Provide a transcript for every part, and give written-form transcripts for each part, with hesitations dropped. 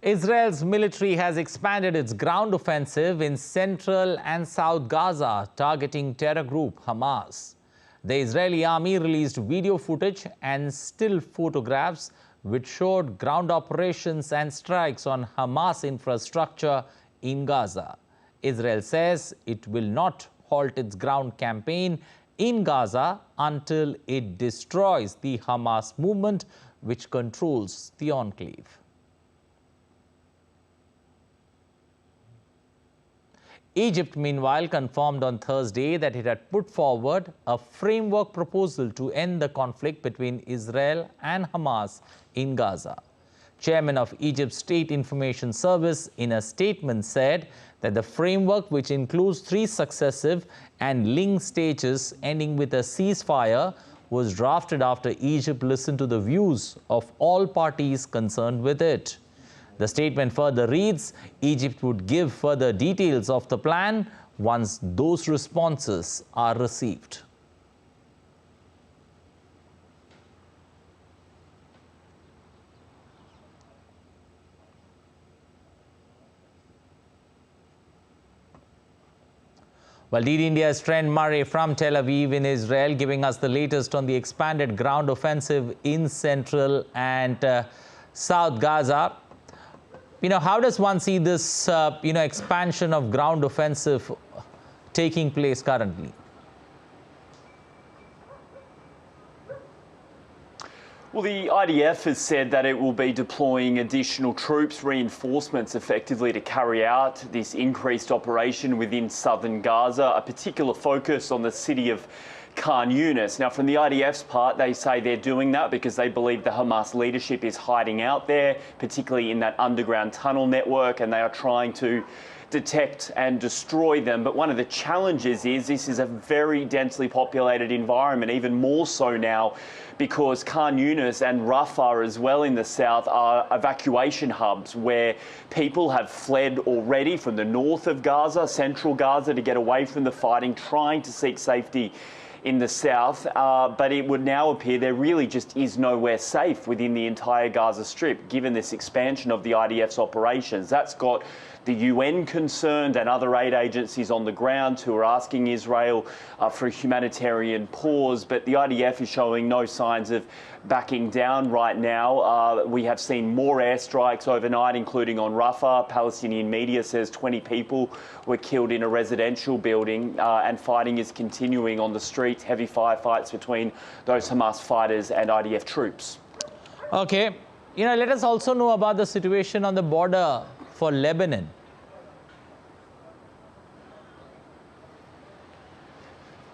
Israel's military has expanded its ground offensive in central and South Gaza, targeting terror group Hamas. The Israeli army released video footage and still photographs which showed ground operations and strikes on Hamas infrastructure in Gaza. Israel says it will not halt its ground campaign in Gaza until it destroys the Hamas movement, which controls the enclave. Egypt, meanwhile, confirmed on Thursday that it had put forward a framework proposal to end the conflict between Israel and Hamas in Gaza. Chairman of Egypt's State Information Service, in a statement, said that the framework, which includes 3 successive and linked stages ending with a ceasefire, was drafted after Egypt listened to the views of all parties concerned with it. The statement further reads, Egypt would give further details of the plan once those responses are received. Well, lead India's Trent Murray from Tel Aviv in Israel, giving us the latest on the expanded ground offensive in central and South Gaza. How does one see this, expansion of ground offensive taking place currently? Well, the IDF has said that it will be deploying additional troops, reinforcements effectively to carry out this increased operation within southern Gaza, a particular focus on the city of Khan Yunis. Now, from the IDF's part, they say they're doing that because they believe the Hamas leadership is hiding out there, particularly in that underground tunnel network, and they are trying to detect and destroy them. But one of the challenges is this is a very densely populated environment, even more so now because Khan Yunis and Rafah as well in the south are evacuation hubs where people have fled already from the north of Gaza, central Gaza, to get away from the fighting, trying to seek safety in the south, but it would now appear there really just is nowhere safe within the entire Gaza Strip, given this expansion of the IDF's operations. That's got the UN concerned and other aid agencies on the ground who are asking Israel for a humanitarian pause, but the IDF is showing no signs of backing down right now. We have seen more airstrikes overnight, including on Rafah. Palestinian media says 20 people were killed in a residential building, and fighting is continuing on the streets, heavy firefights between those Hamas fighters and IDF troops. Okay. Let us also know about the situation on the border for Lebanon.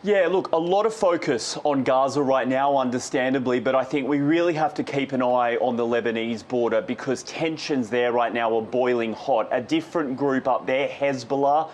Yeah, look, a lot of focus on Gaza right now, understandably, but I think we really have to keep an eye on the Lebanese border because tensions there right now are boiling hot. A different group up there, Hezbollah,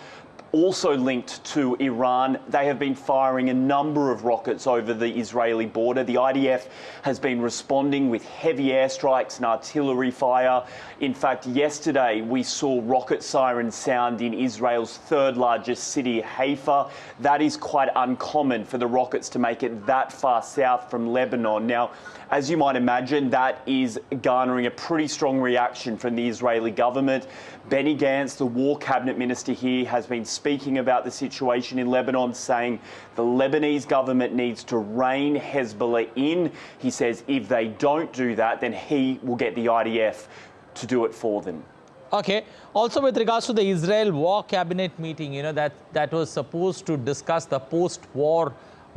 also linked to Iran. They have been firing a number of rockets over the Israeli border. The IDF has been responding with heavy airstrikes and artillery fire. In fact, yesterday we saw rocket sirens sound in Israel's 3rd largest city, Haifa. That is quite uncommon for the rockets to make it that far south from Lebanon. Now, as you might imagine, that is garnering a pretty strong reaction from the Israeli government. Benny Gantz, the war cabinet minister here, has been speaking about the situation in Lebanon, saying the Lebanese government needs to rein Hezbollah in. He says if they don't do that, then he will get the IDF to do it for them. Okay. Also, with regards to the Israel war cabinet meeting, that was supposed to discuss the post-war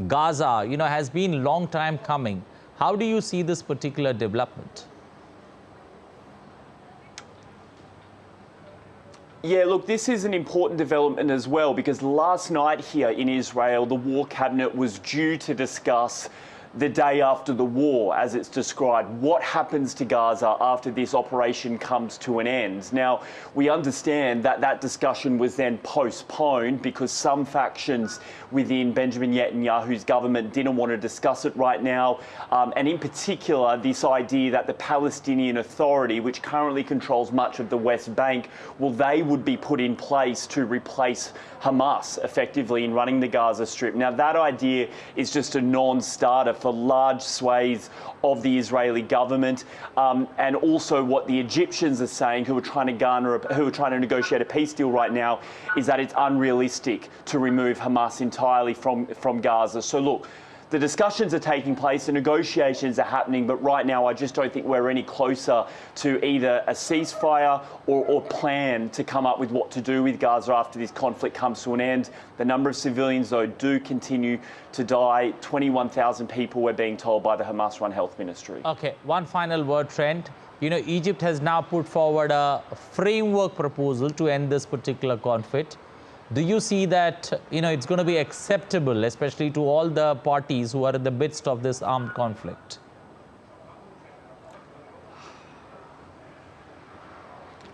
Gaza, has been long time coming. How do you see this particular development? Yeah, look, this is an important development as well because last night here in Israel, the war cabinet was due to discuss the day after the war, as it's described, what happens to Gaza after this operation comes to an end. Now, we understand that that discussion was then postponed because some factions within Benjamin Netanyahu's government didn't want to discuss it right now. And in particular, this idea that the Palestinian Authority, which currently controls much of the West Bank, well, they would be put in place to replace Hamas effectively in running the Gaza Strip. Now, that idea is just a non-starter for for large swathes of the Israeli government, and also what the Egyptians are saying, who are trying to negotiate a peace deal right now, is that it's unrealistic to remove Hamas entirely from Gaza. So look, the discussions are taking place, the negotiations are happening, but right now I just don't think we're any closer to either a ceasefire or plan to come up with what to do with Gaza after this conflict comes to an end. The number of civilians, though, do continue to die. 21,000 people, we're being told by the Hamas-run health ministry. Okay, one final word, Trent. You know, Egypt has now put forward a framework proposal to end this particular conflict. Do you see that, you know, it's going to be acceptable, especially to all the parties who are in the midst of this armed conflict?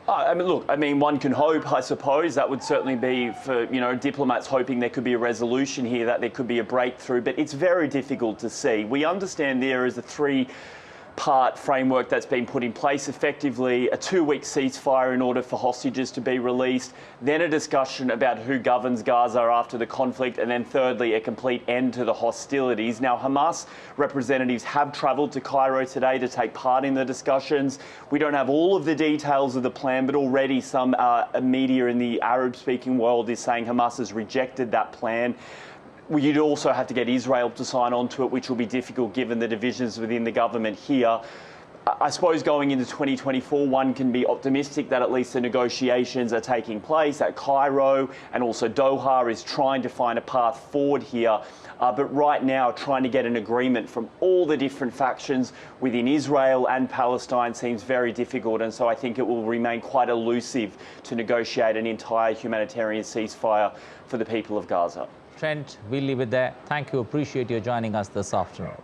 I mean, look, one can hope, I suppose. That would certainly be for, diplomats hoping there could be a resolution here, that there could be a breakthrough, but it's very difficult to see. We understand there is a three-part framework that's been put in place, effectively a 2-week ceasefire in order for hostages to be released, then a discussion about who governs Gaza after the conflict, and then thirdly, a complete end to the hostilities. Now, Hamas representatives have travelled to Cairo today to take part in the discussions. We don't have all of the details of the plan, but already some media in the Arab-speaking world is saying Hamas has rejected that plan. You'd also have to get Israel to sign on to it, which will be difficult given the divisions within the government here. I suppose going into 2024, one can be optimistic that at least the negotiations are taking place at Cairo, and also Doha is trying to find a path forward here. But right now, trying to get an agreement from all the different factions within Israel and Palestine seems very difficult. And so I think it will remain quite elusive to negotiate an entire humanitarian ceasefire for the people of Gaza. Trent, we'll leave it there. Thank you. Appreciate you joining us this afternoon.